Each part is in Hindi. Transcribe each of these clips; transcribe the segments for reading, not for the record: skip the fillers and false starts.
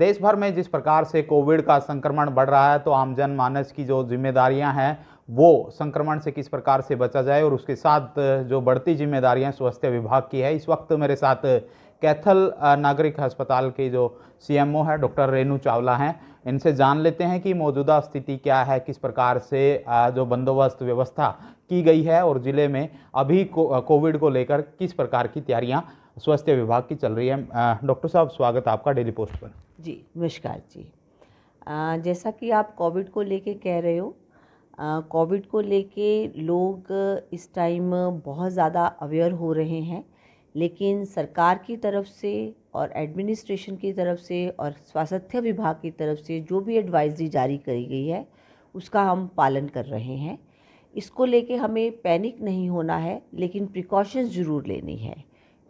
देश भर में जिस प्रकार से कोविड का संक्रमण बढ़ रहा है, तो आम जनमानस की जो जिम्मेदारियां हैं वो संक्रमण से किस प्रकार से बचा जाए, और उसके साथ जो बढ़ती जिम्मेदारियां स्वास्थ्य विभाग की है। इस वक्त मेरे साथ कैथल नागरिक अस्पताल के जो सीएमओ है डॉक्टर रेणु चावला हैं। इनसे जान लेते हैं कि मौजूदा स्थिति क्या है, किस प्रकार से जो बंदोबस्त व्यवस्था की गई है और जिले में अभी कोविड को लेकर किस प्रकार की तैयारियां स्वास्थ्य विभाग की चल रही है। डॉक्टर साहब, स्वागत है आपका डेली पोस्ट पर। जी नमस्कार जी। जैसा कि आप कोविड को लेके कह रहे हो, कोविड को लेके लोग इस टाइम बहुत ज़्यादा अवेयर हो रहे हैं, लेकिन सरकार की तरफ से और एडमिनिस्ट्रेशन की तरफ से और स्वास्थ्य विभाग की तरफ से जो भी एडवाइजरी जारी करी गई है उसका हम पालन कर रहे हैं। इसको लेके हमें पैनिक नहीं होना है, लेकिन प्रिकॉशंस ज़रूर लेनी है,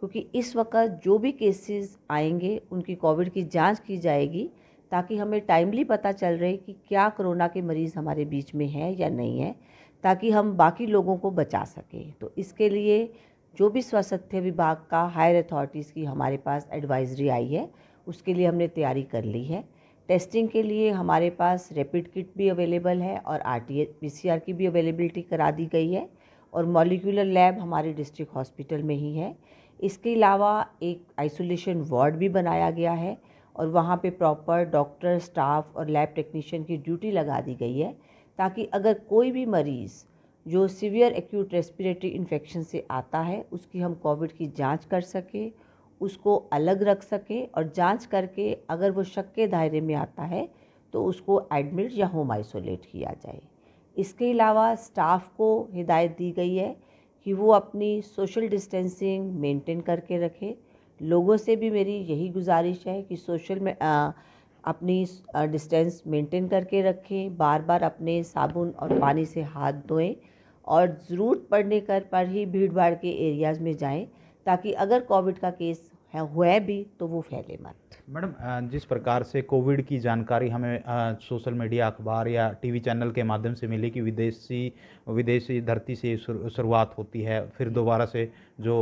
क्योंकि इस वक्त जो भी केसेस आएंगे उनकी कोविड की जांच की जाएगी, ताकि हमें टाइमली पता चल रहे कि क्या कोरोना के मरीज़ हमारे बीच में है या नहीं है, ताकि हम बाकी लोगों को बचा सकें। तो इसके लिए जो भी स्वास्थ्य विभाग का हायर अथॉरिटीज़ की हमारे पास एडवाइजरी आई है, उसके लिए हमने तैयारी कर ली है। टेस्टिंग के लिए हमारे पास रैपिड किट भी अवेलेबल है और RT-PCR की भी अवेलेबिलिटी करा दी गई है, और मॉलिक्यूलर लैब हमारे डिस्ट्रिक्ट हॉस्पिटल में ही है। इसके अलावा एक आइसोलेशन वार्ड भी बनाया गया है और वहाँ पे प्रॉपर डॉक्टर, स्टाफ और लैब टेक्नीशियन की ड्यूटी लगा दी गई है, ताकि अगर कोई भी मरीज़ जो सीवियर एक्यूट रेस्पिरेटरी इन्फेक्शन से आता है उसकी हम कोविड की जांच कर सकें, उसको अलग रख सकें, और जांच करके अगर वो शक के दायरे में आता है तो उसको एडमिट या होम आइसोलेट किया जाए। इसके अलावा स्टाफ को हिदायत दी गई है कि वो अपनी सोशल डिस्टेंसिंग मेंटेन करके रखें। लोगों से भी मेरी यही गुजारिश है कि सोशल में अपनी डिस्टेंस मेंटेन करके रखें, बार बार अपने साबुन और पानी से हाथ धोएं, और ज़रूरत पड़ने पर ही भीड़ भाड़ के एरियाज़ में जाएं, ताकि अगर कोविड का केस हुआ भी तो वो फैले मत। मैडम, जिस प्रकार से कोविड की जानकारी हमें सोशल मीडिया, अखबार या टीवी चैनल के माध्यम से मिली कि विदेशी धरती से शुरुआत होती है, फिर दोबारा से जो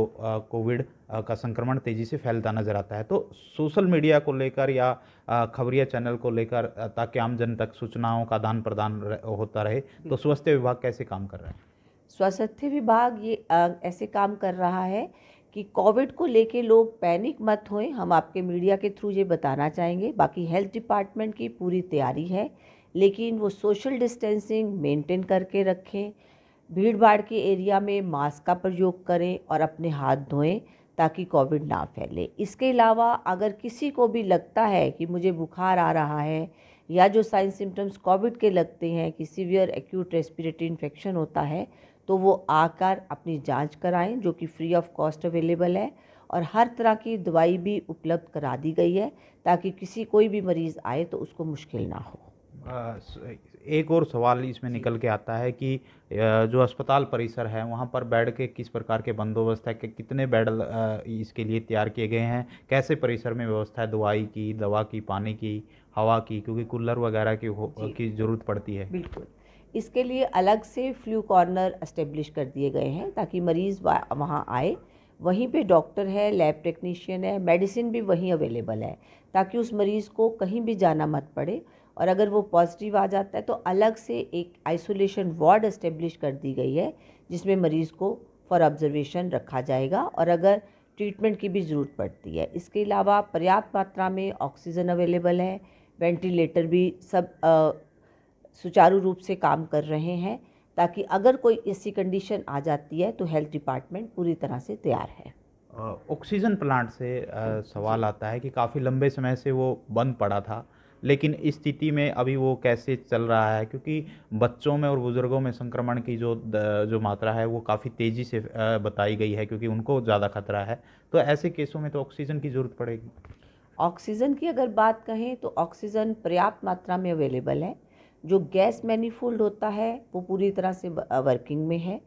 कोविड का संक्रमण तेज़ी से फैलता नज़र आता है, तो सोशल मीडिया को लेकर या खबरिया चैनल को लेकर ताकि आम जन तक सूचनाओं का आदान प्रदान होता रहे, तो स्वास्थ्य विभाग कैसे काम कर रहा है? स्वास्थ्य विभाग ये ऐसे काम कर रहा है कि कोविड को लेके लोग पैनिक मत होएं। हम आपके मीडिया के थ्रू ये बताना चाहेंगे, बाकी हेल्थ डिपार्टमेंट की पूरी तैयारी है, लेकिन वो सोशल डिस्टेंसिंग मेंटेन करके रखें, भीड़ भाड़ के एरिया में मास्क का प्रयोग करें और अपने हाथ धोएं, ताकि कोविड ना फैले। इसके अलावा अगर किसी को भी लगता है कि मुझे बुखार आ रहा है या जो साइन सिम्टम्स कोविड के लगते हैं कि सीवियर एक्यूट रेस्पिरेटरी इन्फेक्शन होता है, तो वो आकर अपनी जांच कराएं, जो कि फ्री ऑफ कॉस्ट अवेलेबल है, और हर तरह की दवाई भी उपलब्ध करा दी गई है, ताकि कोई भी मरीज़ आए तो उसको मुश्किल ना हो। एक और सवाल इसमें निकल के आता है कि जो अस्पताल परिसर है वहाँ पर बेड के किस प्रकार के बंदोबस्त है, कि कितने बेड इसके लिए तैयार किए गए हैं, कैसे परिसर में व्यवस्था है दवाई की, दवा की, पानी की, हवा की, क्योंकि कूलर वगैरह की ज़रूरत पड़ती है। बिल्कुल, इसके लिए अलग से फ्लू कॉर्नर एस्टेब्लिश कर दिए गए हैं, ताकि मरीज़ वहाँ आए। वहीं पे डॉक्टर है, लैब टेक्नीशियन है, मेडिसिन भी वहीं अवेलेबल है, ताकि उस मरीज़ को कहीं भी जाना मत पड़े। और अगर वो पॉजिटिव आ जाता है तो अलग से एक आइसोलेशन वार्ड एस्टेब्लिश कर दी गई है, जिसमें मरीज़ को फॉर ऑब्जर्वेशन रखा जाएगा, और अगर ट्रीटमेंट की भी ज़रूरत पड़ती है। इसके अलावा पर्याप्त मात्रा में ऑक्सीजन अवेलेबल है, वेंटिलेटर भी सब सुचारू रूप से काम कर रहे हैं, ताकि अगर कोई ऐसी कंडीशन आ जाती है तो हेल्थ डिपार्टमेंट पूरी तरह से तैयार है। ऑक्सीजन प्लांट से सवाल आता है कि काफ़ी लंबे समय से वो बंद पड़ा था, लेकिन इस स्थिति में अभी वो कैसे चल रहा है, क्योंकि बच्चों में और बुज़ुर्गों में संक्रमण की जो मात्रा है वो काफ़ी तेज़ी से बताई गई है, क्योंकि उनको ज़्यादा खतरा है, तो ऐसे केसों में तो ऑक्सीजन की ज़रूरत पड़ेगी। ऑक्सीजन की अगर बात कहें तो ऑक्सीजन पर्याप्त मात्रा में अवेलेबल है। जो गैस मैनिफोल्ड होता है वो पूरी तरह से वर्किंग में है,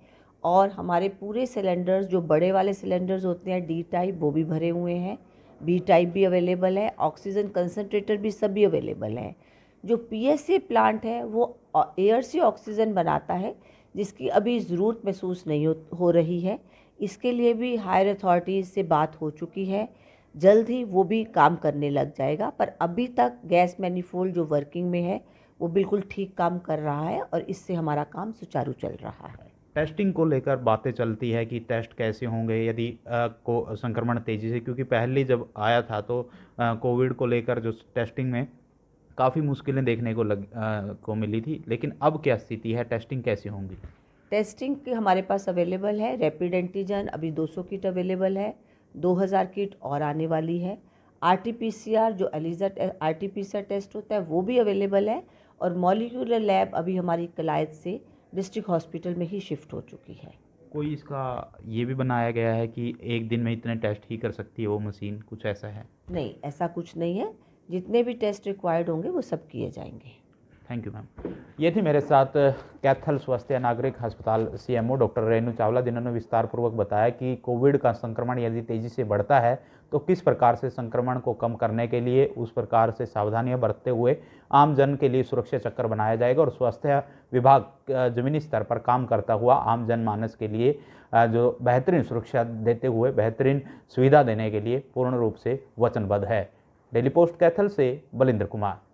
और हमारे पूरे सिलेंडर्स, जो बड़े वाले सिलेंडर्स होते हैं D टाइप, वो भी भरे हुए हैं, B टाइप भी अवेलेबल है, ऑक्सीजन कंसनट्रेटर भी सभी अवेलेबल हैं। जो PSA प्लांट है वो एयर से ऑक्सीजन बनाता है, जिसकी अभी ज़रूरत महसूस नहीं हो रही है। इसके लिए भी हायर अथॉरिटीज़ से बात हो चुकी है। जल्द ही वो भी काम करने लग जाएगा। पर अभी तक गैस मैनिफोल्ड जो वर्किंग में है वो बिल्कुल ठीक काम कर रहा है और इससे हमारा काम सुचारू चल रहा है। टेस्टिंग को लेकर बातें चलती है कि टेस्ट कैसे होंगे यदि को संक्रमण तेज़ी से, क्योंकि पहले जब आया था तो कोविड को लेकर जो टेस्टिंग में काफ़ी मुश्किलें देखने को मिली थी, लेकिन अब क्या स्थिति है, टेस्टिंग कैसे होंगी? टेस्टिंग की हमारे पास अवेलेबल है। रैपिड एंटीजन अभी 200 किट अवेलेबल है, 2000 किट और आने वाली है। आरटीपीसीआर जो एलिजा आरटीपीसीआर टेस्ट होता है वो भी अवेलेबल है और मॉलिक्यूलर लैब अभी हमारी कलायत से डिस्ट्रिक्ट हॉस्पिटल में ही शिफ्ट हो चुकी है। कोई इसका ये भी बनाया गया है कि एक दिन में इतने टेस्ट ही कर सकती है वो मशीन, कुछ ऐसा है? नहीं, ऐसा कुछ नहीं है। जितने भी टेस्ट रिक्वायर्ड होंगे वो सब किए जाएंगे। Thank you ma'am. ये थी मेरे साथ कैथल स्वास्थ्य नागरिक अस्पताल सीएमओ डॉक्टर रेणु चावला, जिन्होंने विस्तार पूर्वक बताया कि कोविड का संक्रमण यदि तेज़ी से बढ़ता है तो किस प्रकार से संक्रमण को कम करने के लिए उस प्रकार से सावधानियां बरतते हुए आम जन के लिए सुरक्षा चक्र बनाया जाएगा और स्वास्थ्य विभाग जमीनी स्तर पर काम करता हुआ आम जनमानस के लिए जो बेहतरीन सुरक्षा देते हुए बेहतरीन सुविधा देने के लिए पूर्ण रूप से वचनबद्ध है। डेली पोस्ट कैथल से बलिंद्र कुमार।